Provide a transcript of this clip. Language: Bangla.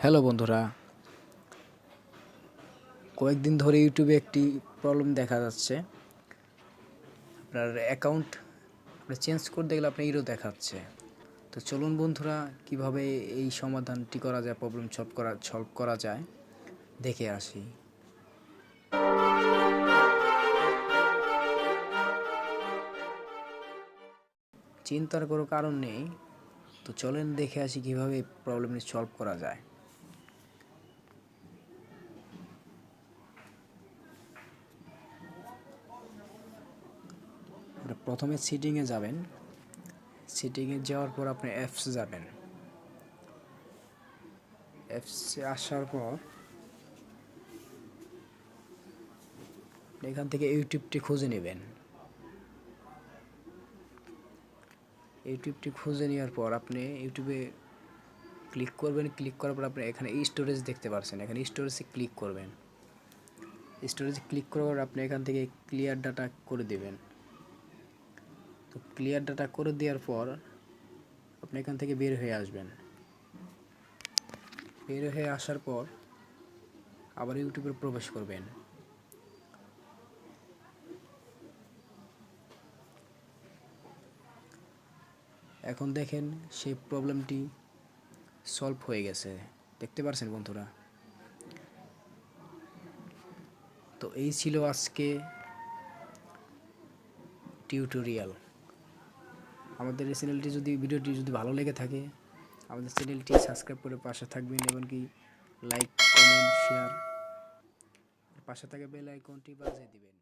হ্যালো বন্ধুরা, কয়েকদিন ধরে ইউটিউবে একটি প্রবলেম দেখা যাচ্ছে। আপনার অ্যাকাউন্ট চেঞ্জ করতে গেলে আপনার ইরো দেখাচ্ছে। তো চলুন বন্ধুরা, কিভাবে এই সমাধানটি করা যায়, প্রবলেম সলভ করা যায় দেখে আসি। চিন্তার কোনো কারণ নেই, তো চলেন দেখে আসি কিভাবে এই প্রবলেমটি সলভ করা যায়। প্রথমে সেটিংয়ে যাবেন। সেটিংয়ে যাওয়ার পর আপনি অ্যাপসে যাবেন। অ্যাপসে আসার পর এখান থেকে ইউটিউবটি খুঁজে নেবেন। ইউটিউবটি খুঁজে নেওয়ার পর আপনি ইউটিউবে ক্লিক করবেন। ক্লিক করার পর আপনি এখানে স্টোরেজ দেখতে পাচ্ছেন, এখানে স্টোরেজে ক্লিক করবেন। স্টোরেজে ক্লিক করার পর আপনি এখান থেকে ক্লিয়ার ডাটা করে দেবেন। তো ক্লিয়ার ডাটা করে দেওয়ার পর আপনি এখান থেকে বের হয়ে আসবেন। বের হয়ে আসার পর আবার ইউটিউবে প্রবেশ করবেন। এখন দেখেন সেই প্রবলেমটি সলভ হয়ে গেছে, দেখতে পাচ্ছেন বন্ধুরা। তো এই ছিল আজকে টিউটোরিয়াল। আমাদের এই চ্যানেলটি ভিডিওটি যদি ভালো লেগে থাকে, আমাদের চ্যানেলটি সাবস্ক্রাইব করে পাশে থাকবেন, এমনকি লাইক, কমেন্ট, শেয়ার, পাশে থাকা বেল আইকনটি বাজিয়ে দিবেন।